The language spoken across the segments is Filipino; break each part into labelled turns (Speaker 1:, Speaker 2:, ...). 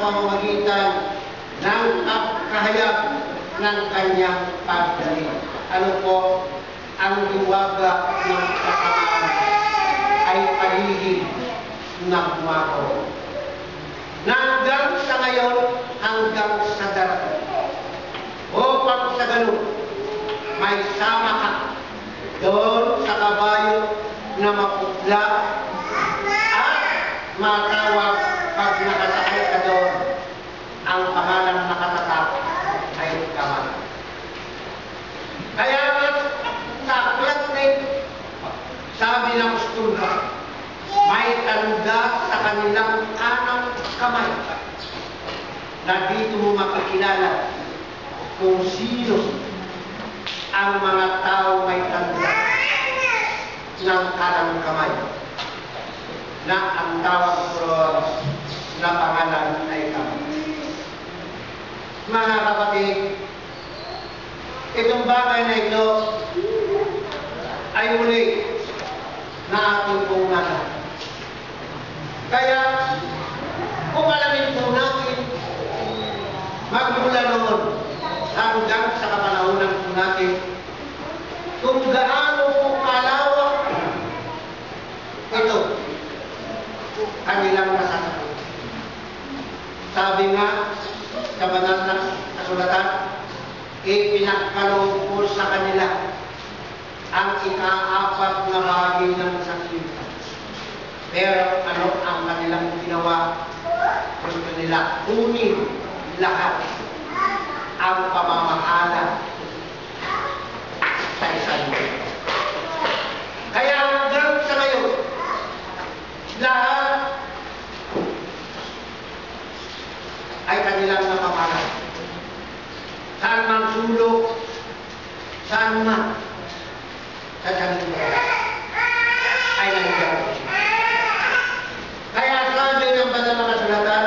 Speaker 1: pamamagitan ng kahayag ng kanyang pagdating. Ano po? Ang liwaga ng kasamaan ay paligid ng mako. Hanggang sa ngayon, hanggang sa darating. O pag sa ganun, may sama ka doon sa kabayo na maputla at matawag pag nakasakay ka doon. Ang pangalang nakatatak ay Kamay. Kaya sa aklat na ito, sabi ng Ustulba, may tanda sa kanilang kanang kamay na dito mo makikilala kung sino ang mga tao may tanda ng kanang kamay na ang tawag ko na pangalan ay Kamay. Mga kapatid, itong bagay na ito ay muli na ating pong nasa. Kaya, kung alamin po natin, magmula noon hanggang sa kapanahonan po natin, kung gaano po kalawak ito, kanilang nasasakit. Sabi nga, sa banal na kasulatan, ipinagkaloob po sa kanila ang ika-apat na bahagi ng sakit. Pero ano ang kanilang ginawa? Gusto nila kunin lahat ang pamamahala sa isang mundo. Kaya hanggang sa ngayon, lahat ay kanilang napamahal. Saan man sulok, saan man sa kanila ay nandiyan. Kaya sabi ng banal na kasulatan,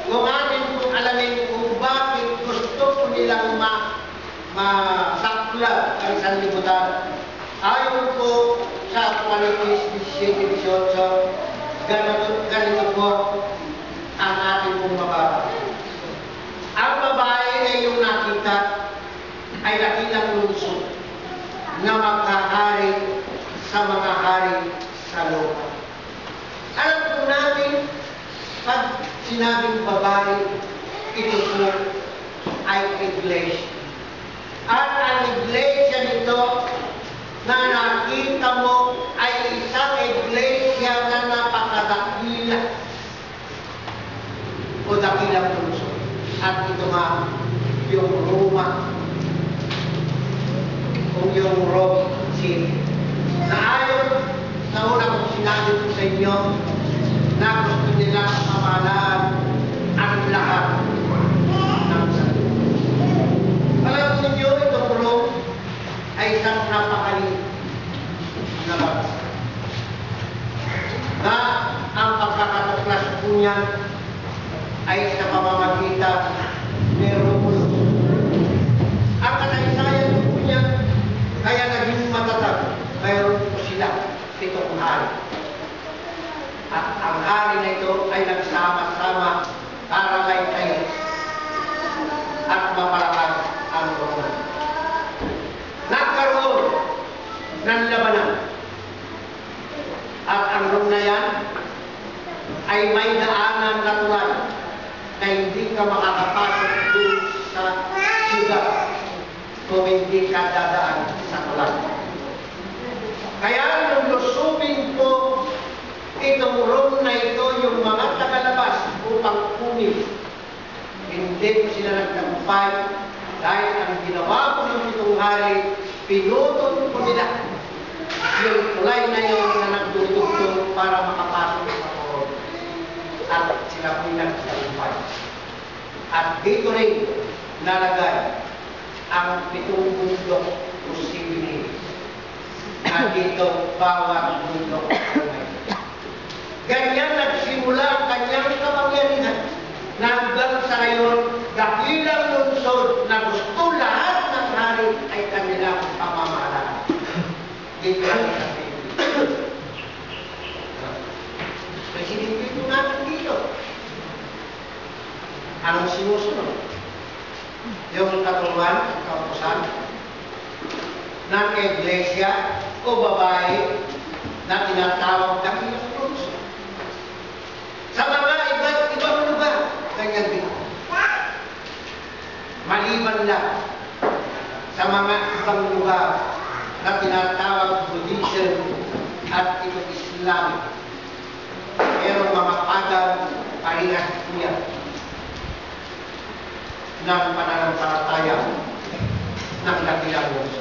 Speaker 1: kung atin kung alamin kung bakit gusto ko nilang masakla ang sanlibutan, ayon po sa Apocalipsis 17:18, ganito po ang ating pong mababa. Ang babae na iyong nakita ay dakilang lungsod na magkahari sa mga hari sa lupa. Alam po natin, pag sinabing babae, ito po ay iglesia. At ang iglesia nito na nakita mo ay isang iglesia na napakadakila o dakilang lungsod. At ito nga yung Roma o yung Rome City. Na ayon sa una kong sinabi ko sa inyo na gusto nila mamahalaan ang lahat ng salit. Alam ninyo, itong Rome ay isang napakaliit na bansa. Na ang pagkakatuklas po niya ay sa pamamagitan ni Romulus. Ang kasaysayan po niya kaya naging matatag. Mayroon po sila 7 hari. At ang hari na ito ay nagsama-sama para kayo at mapalakas ang Roma. Nagkaroon ng labanan. At ang Rome na yan ay may daanan natural na hindi ka makakapasok doon sa siyudad kung hindi ka dadaan sa tulan. Kaya nung lusubin po itong Rome na ito, yung mga tagalabas upang kunin, hindi po sila nagtagumpay dahil ang ginawa po ng 7 hari, pinutol po nila yung tulay na yun na nagdudugtong para makapasok sa Rome. At sila po nagtagumpay. At dito rin nalagay ang 7 bundok o sibilin na dito bawat bundok. Ganyan nagsimula ang kanyang kapangyarihan na hanggang sa ngayon, dakilang lungsod na gusto lahat ng hari ay kanilang pamamahalaan. Dito ang sabihin. Presidente ito natin dito. Anong sinusunod? Yung katuluhan, kautusan ng iglesia o babae na tinatawag na Cruz. Sa mga iba't ibang lugar, ganyan din. Maliban lang sa mga ibang lugar na tinatawag Buddhism at ito Islamic. Pero mga pagan, parehas niya ng pananampalataya ng dakilang Diyos.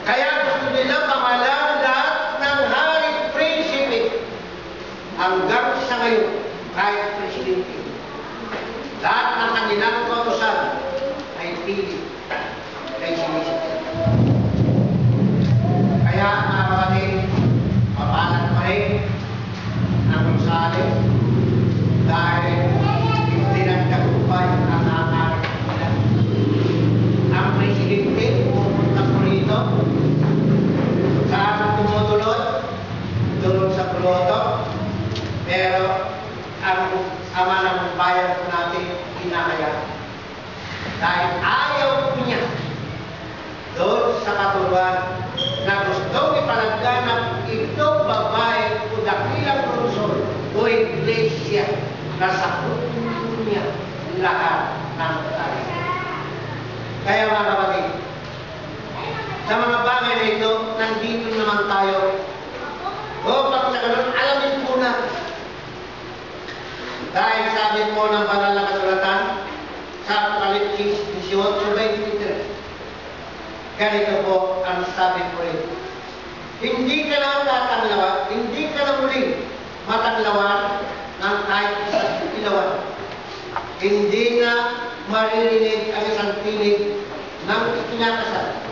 Speaker 1: Kaya gusto nila pamalaan lahat ng hari prinsipe hanggang sa ngayon, kahit presidente. Lahat ng kanilang kautusan ay pilit kay sinisip. Kaya mga kapatid, papalat pa rin ang Gonzales dahil hindi nagtagumpay ang hangarin nila. Ang presidente pumunta po rito saan tumutulot doon sa Pluto, pero ang ama ng bayan po natin hinahayaan dahil ayaw po niya doon sa katuluan na gustong ipalaganap itong babae o dakilang lungsod o iglesia na sakutin niya lahat ng tayo. Kaya mga kapatid, sa mga bagay na ito, nandito naman tayo. O pag sa ganun, alamin po na. Dahil sabi po ng banal na kasulatan sa Apokalipsis 18:23, ganito po ang sabi po rin. Hindi ka lang tatanglawan, hindi ka na muling matanglawan ng kahit isang ilawan. Hindi na maririnig ang isang tinig ng ikinakasal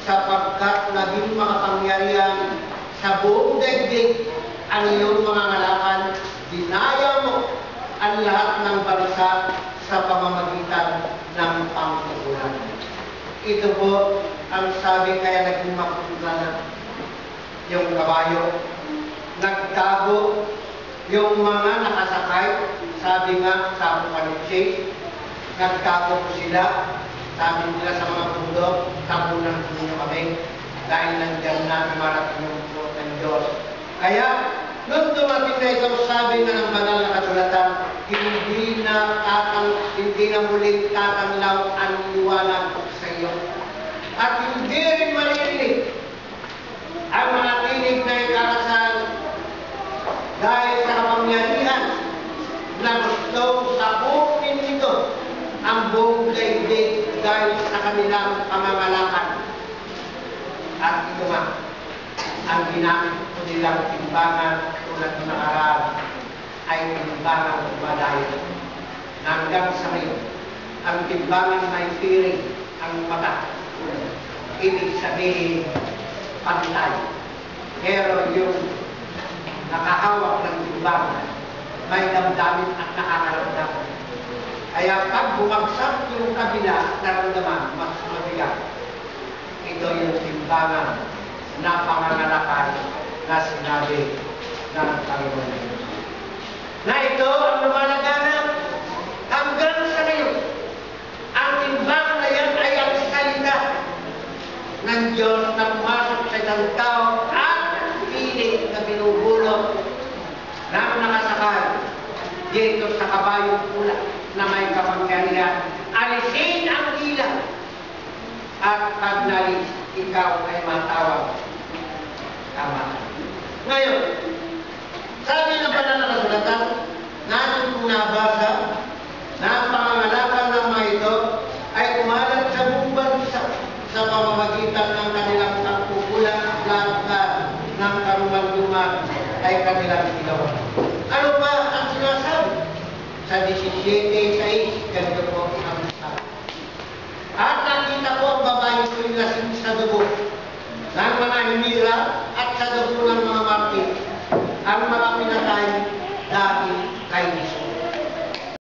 Speaker 1: sapagkat naging makapangyarihan sa buong daigdig ang iyong mga ngalakan, dinaya mo ang lahat ng bansa sa pamamagitan ng pangkukulan. Ito po ang sabi kaya naging makukulan yung kabayo. Nagtago yung mga nakasakay, sabi nga sa Apokalipsis, nagtago po sila. Sabi nila sa mga bundok, tabunan po niyo kami dahil nandiyan na dumarating yung puot ng Diyos. Kaya, nung dumating na ito, sabi na ng banal na kasulatan, hindi na muling tatanglaw ang liwanag sa iyo. At hindi rin maririnig ang mga tinig na ikakasal dahil sa kapangyarihan na gusto sabukin nito ang buong daigdig dahil sa kanilang pangangalakan. At ito nga, ang ginamit ko nilang timbangan tulad ng nakaraan ay timbangan madayo. Hanggang sa ngayon, ang timbangan may piring ang mata. Ibig sabihin, pantay. Pero yung nakahawak ng timbangan, may damdamin at nakakaramdaman. Kaya pag bumagsak yung kabila, naramdaman, mas mabigat. Ito yung timbangan na pangangalakan na sinabi ng Panginoon. Na ito ang lumalaganap hanggang sa ngayon. Ang timbangan na yan ay ang salita ng Diyos na pumasok sa isang tao at pilit na binubulot ng nakasakay dito sa kabayong pula na may kapangyarihan. Alisin ang ilaw at pag nalis, ikaw ay matawag tama. Ngayon, sabi ng banal na kasulatan, natin kung nabasa na ang pangangalakan ng mga ito ay kumalat sa buong bansa sa pamamagitan ng kanilang pagkukulang lahat ng karuman-duman ay kanilang ginawa. Ano ba ang sinasabi? Sa 17:6, ganito po ang sabi. At nakita ko ang babae ko yung lasing sa dugo ng mga hinira at sa dugo ng mga martir, ang mga pinatay